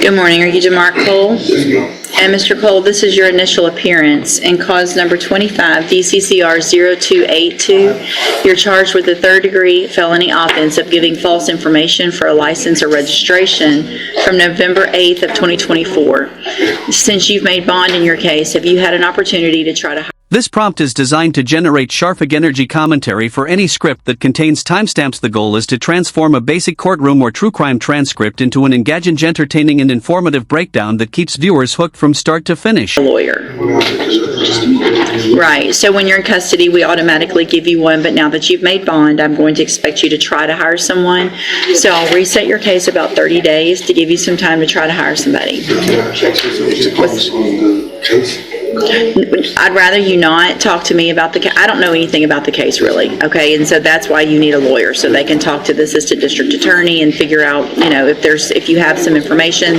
Good morning. Are you DeMarc Cole? And Mr. Cole, this is your initial appearance in cause number 25, DCCR 0282. You're charged with a third-degree felony offense of giving false information for a license or registration from November 8th of 2024. Since you've made bond in your case, have you had an opportunity to try to... This prompt is designed to generate sharp energy commentary for any script that contains timestamps. The goal is to transform a basic courtroom or true crime transcript into an engaging, entertaining, and informative breakdown that keeps viewers hooked from start to finish. A lawyer. Right. So when you're in custody, we automatically give you one, but now that you've made bond, I'm going to expect you to try to hire someone. So I'll reset your case about 30 days to give you some time to try to hire somebody. I'd rather you not talk to me about the case. I don't know anything about the case, really, okay? And so that's why you need a lawyer, so they can talk to the assistant district attorney and figure out, you know, if you have some information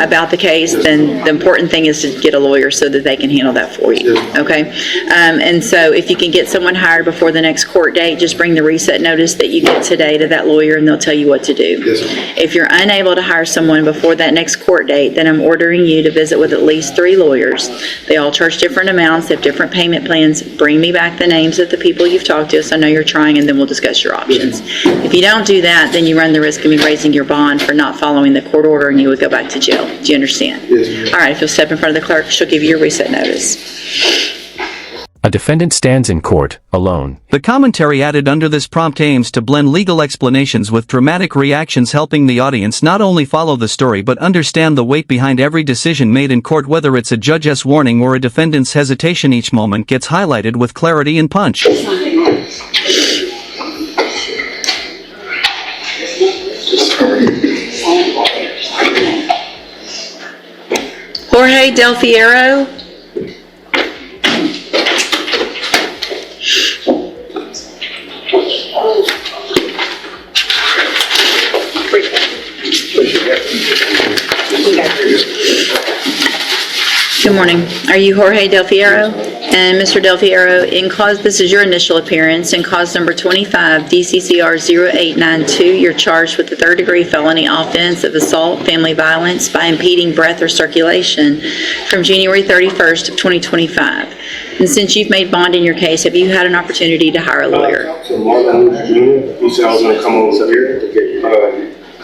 about the case, then the important thing is to get a lawyer so that they can handle that for you, okay? And so if you can get someone hired before the next court date, just bring the reset notice that you get today to that lawyer, and they'll tell you what to do. If you're unable to hire someone before that next court date, then I'm ordering you to visit with at least 3 lawyers. They all charge different amounts, they have different payment plans. Bring me back the names of the people you've talked to, so I know you're trying, and then we'll discuss your options. If you don't do that, then you run the risk of me raising your bond for not following the court order, and you would go back to jail. Do you understand? Yes. All right, if you'll step in front of the clerk, she'll give you your reset notice. A defendant stands in court, alone. The commentary added under this prompt aims to blend legal explanations with dramatic reactions, helping the audience not only follow the story but understand the weight behind every decision made in court, whether it's a judge's warning or a defendant's hesitation. Each moment gets highlighted with clarity and punch. Jorge Del Fierro. Good morning. Are you Jorge Del Fierro? And Mr. Del Fierro, this is your initial appearance in cause number 25, DCCR 0892. You're charged with the third-degree felony offense of assault, family violence by impeding breath or circulation from January 31st of 2025. And since you've made bond in your case, have you had an opportunity to hire a lawyer? So Martin Jr., he said I was going to come over here to get,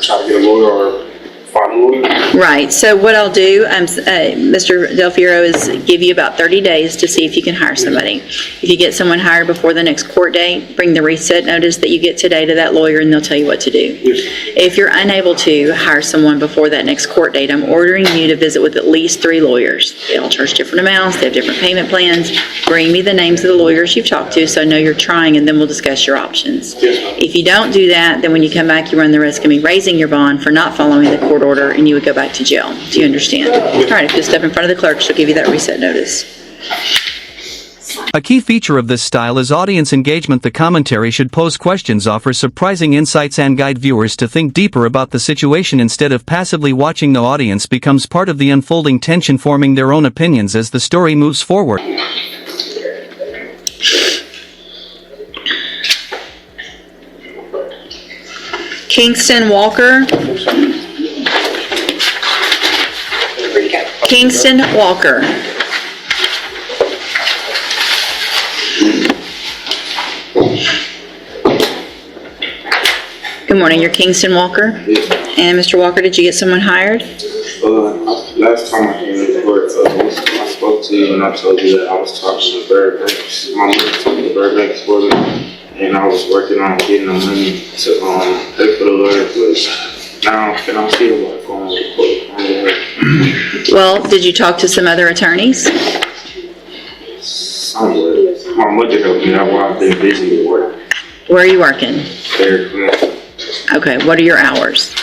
try to get a lawyer or find a lawyer. Right. So what I'll do, Mr. Del Fierro, is give you about 30 days to see if you can hire somebody. If you get someone hired before the next court date, bring the reset notice that you get today to that lawyer, and they'll tell you what to do. Yes. If you're unable to hire someone before that next court date, I'm ordering you to visit with at least 3 lawyers. They all charge different amounts. They have different payment plans. Bring me the names of the lawyers you've talked to, so I know you're trying, and then we'll discuss your options. Yes. If you don't do that, then when you come back, you run the risk of me raising your bond for not following the court order, and you would go back to jail. Do you understand? All right, if you step in front of the clerk, she'll give you that reset notice. A key feature of this style is audience engagement. The commentary should pose questions, offer surprising insights, and guide viewers to think deeper about the situation instead of passively watching. The audience becomes part of the unfolding tension, forming their own opinions as the story moves forward. Kingston Walker. Kingston Walker. Good morning, you're Kingston Walker? Yes. And Mr. Walker, did you get someone hired? Last time I came to court, I spoke to you and I told you that I was talking to Burbanks. My mother took the Burbanks for me, and I was working on getting the money to pay for the lawyer, but now can I still work on the court? Well, did you talk to some other attorneys? Somewhat. My mother helped me. That's why I've been busy with work. Where are you working? There. Okay, what are your hours?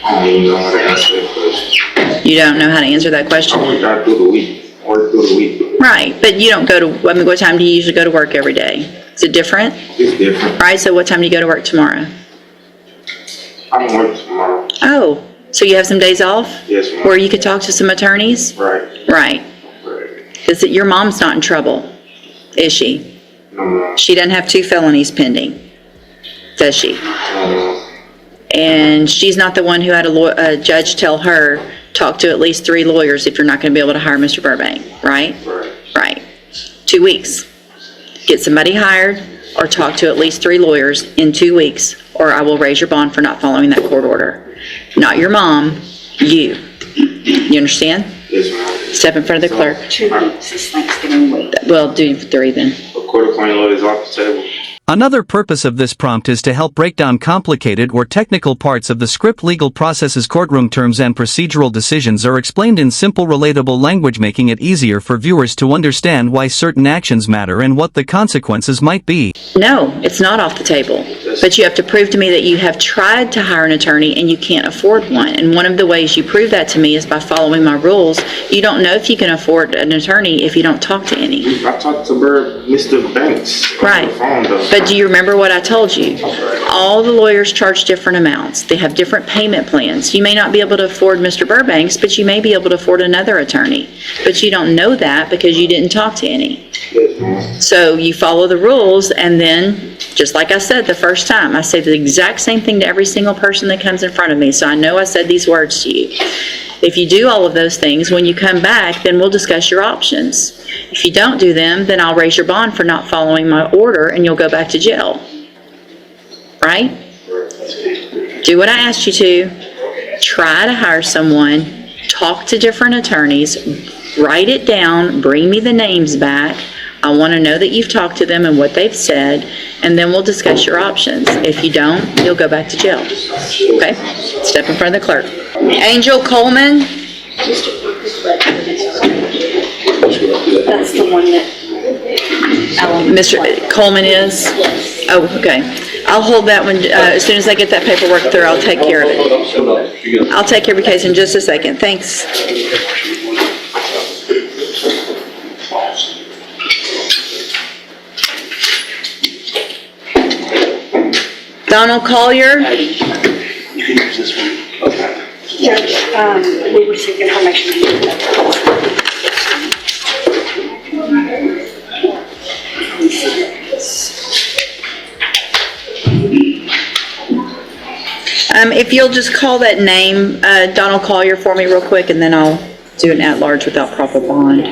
I don't even know how to answer that question. You don't know how to answer that question? I work through the week. Right, but you don't go to, what time do you usually go to work every day? Is it different? It's different. Right, so what time do you go to work tomorrow? I don't work tomorrow. Oh, so you have some days off? Yes, ma'am. Where you could talk to some attorneys? Right. Right. Is it your mom's not in trouble, is she? No, ma'am. She doesn't have 2 felonies pending, does she? No, And she's not the one who had a judge tell her, talk to at least 3 lawyers if you're not going to be able to hire Mr. Burbank, right? Right. 2 weeks. Get somebody hired or talk to at least 3 lawyers in 2 weeks, or I will raise your bond for not following that court order. Not your mom, you. You understand? Yes, ma'am. Step in front of the clerk. 2 weeks is Thanksgiving week. Well, do 3 then. A court-appointed lawyer is off the table. Another purpose of this prompt is to help break down complicated or technical parts of the script. Legal processes, courtroom terms, and procedural decisions are explained in simple, relatable language, making it easier for viewers to understand why certain actions matter and what the consequences might be. No, it's not off the table. But you have to prove to me that you have tried to hire an attorney and you can't afford one. And one of the ways you prove that to me is by following my rules. You don't know if you can afford an attorney if you don't talk to any. I talked to Mr. Banks on the phone, though. But do you remember what I told you? All the lawyers charge different amounts. They have different payment plans. You may not be able to afford Mr. Burbanks, but you may be able to afford another attorney. But you don't know that because you didn't talk to any. Yes, ma'am. So you follow the rules, and then, just like I said the first time, I say the exact same thing to every single person that comes in front of me. So I know I said these words to you. If you do all of those things, when you come back, then we'll discuss your options. If you don't do them, then I'll raise your bond for not following my order, and you'll go back to jail. Right? Do what I asked you to. Try to hire someone. Talk to different attorneys. Write it down. Bring me the names back. I want to know that you've talked to them and what they've said, and then we'll discuss your options. If you don't, you'll go back to jail. Okay? Step in front of the clerk. Angel Coleman? That's the one that Mr. Coleman is? Oh, okay. I'll hold that one, as soon as I get that paperwork through, I'll take care of it. I'll take care of your case in just a second. Thanks. Donald Collier? Judge, we received information. If you'll just call that name, Donald Collier, for me real quick, and then I'll do an at-large without proper bond.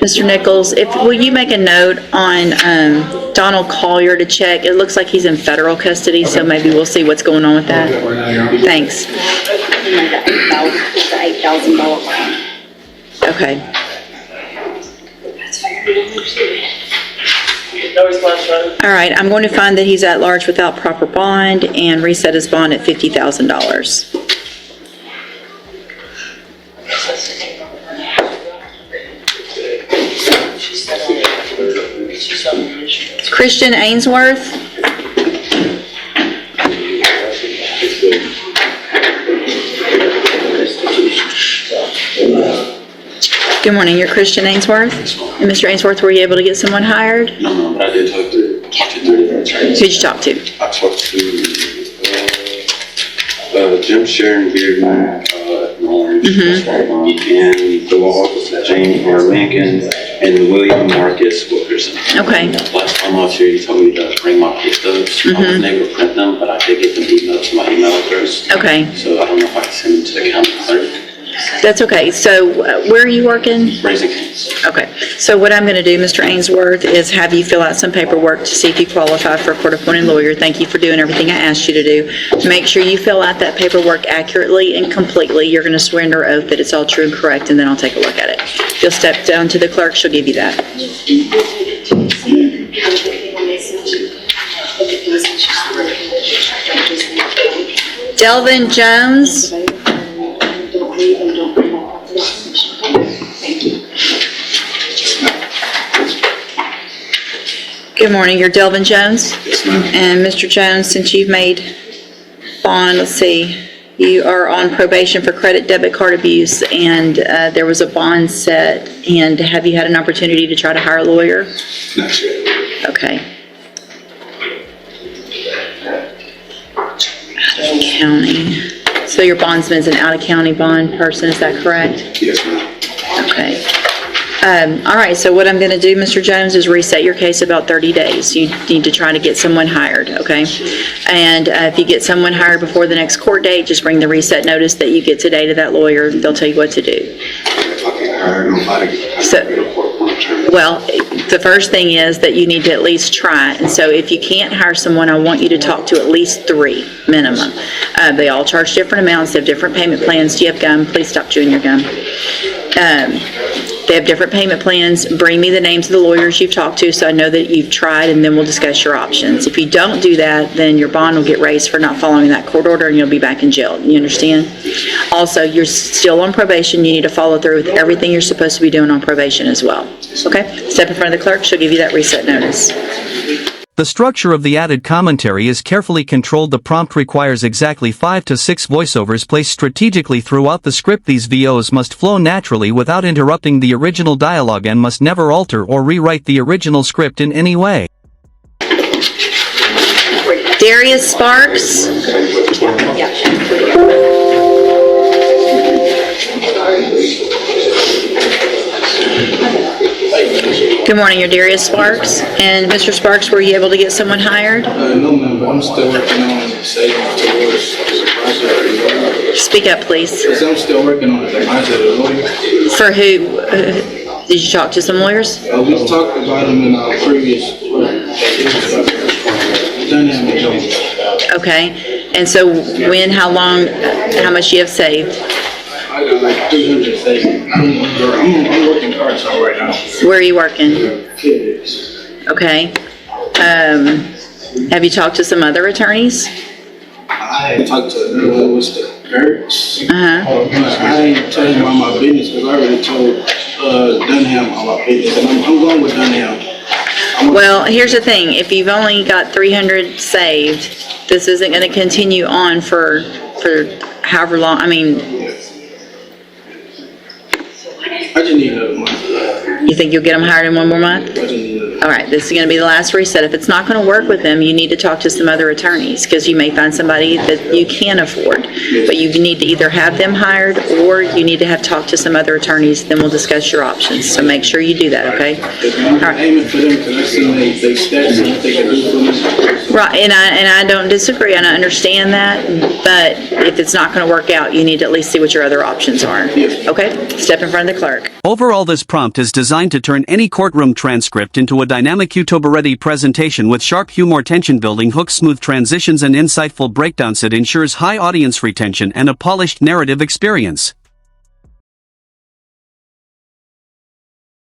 Mr. Nichols, will you make a note on Donald Collier to check? It looks like he's in federal custody, so maybe we'll see what's going on with that. Thanks. It's the $8,000 fine. Okay. All right, I'm going to find that he's at large without proper bond and reset his bond at $50,000. Christian Ainsworth? Good morning, you're Christian Ainsworth? And Mr. Ainsworth, were you able to get someone hired? No, but I did talk to 3 different attorneys. Who'd you talk to? I talked to Jim Sharon Bearden, Orange, and the law office of James R. Lincoln, and William Marcus Wilkerson. Okay. Last time I was here, he told me to bring my pay stubs. I wasn't able to print them, but I did get them emailed to my email address. Okay, So I don't know if I can send them to the county clerk. that's okay. So where are you working? Raising Cane's. Okay, so what I'm going to do, Mr. Ainsworth, is have you fill out some paperwork to see if you qualify for a court-appointed lawyer. Thank you for doing everything I asked you to do. Make sure you fill out that paperwork accurately and completely. You're going to swear under oath that it's all true and correct, and then I'll take a look at it. If you'll step down to the clerk, she'll give you that. Delvin Jones? Good morning, you're Delvin Jones? Yes, ma'am. And Mr. Jones, since you've made bond, let's see, you are on probation for credit debit card abuse, and there was a bond set, and have you had an opportunity to try to hire a lawyer? Not yet. Okay. Out of county. So your bondsman's an out-of-county bond person, is that correct? Yes, ma'am. Okay. All right, so what I'm going to do, Mr. Jones, is reset your case about 30 days. You need to try to get someone hired, okay? And if you get someone hired before the next court date, just bring the reset notice that you get today to that lawyer. They'll tell you what to do. If I can't hire nobody, So- I can get a courtroom attorney. Well, the first thing is that you need to at least try. And so if you can't hire someone, I want you to talk to at least 3 minimum. They all charge different amounts. They have different payment plans. Do you have gum? Please stop chewing your gum. They have different payment plans. Bring me the names of the lawyers you've talked to so I know that you've tried, and then we'll discuss your options. If you don't do that, then your bond will get raised for not following that court order, and you'll be back in jail. You understand? Also, you're still on probation. You need to follow through with everything you're supposed to be doing on probation as well. Okay? Step in front of the clerk. She'll give you that reset notice. The structure of the added commentary is carefully controlled. The prompt requires exactly 5 to 6 voiceovers placed strategically throughout the script. These VOs must flow naturally without interrupting the original dialogue and must never alter or rewrite the original script in any way. Darius Sparks. Good morning, you're Darius Sparks. And Mr. Sparks, were you able to get someone hired? No, ma'am, but I'm still working on saving towards the project. Speak up, please. I'm still working on the project of the lawyer. For who? Did you talk to some lawyers? We talked about them in our previous dynamic. Okay. And so when, how long, how much you have saved? I got like 300 savings. I'm working hard so right now. Where are you working? Kids. Okay. Have you talked to some other attorneys? I had talked to who was the Gertz. Uh-huh. I ain't tell him all my business because I already told Dunham all my business. And I'm going with Dunham. Well, here's the thing. If you've only got 300 saved, this isn't going to continue on for however long. I mean, I just need another month. you think you'll get them hired in one more month? I just need another month. All right, this is going to be the last reset. If it's not going to work with them, you need to talk to some other attorneys because you may find somebody that you can afford. But you need to either have them hired or you need to have talked to some other attorneys. Then we'll discuss your options. So make sure you do that, okay? I'm aiming for them because I see they stats and what they can do for me. Right, and I don't disagree, and I understand that, but if it's not going to work out, you need to at least see what your other options are. Okay? Step in front of the clerk. Overall, this prompt is designed to turn any courtroom transcript into a dynamic YouTube-ready presentation with sharp humor, tension-building hooks, smooth transitions, and insightful breakdowns. It ensures high audience retention and a polished narrative experience.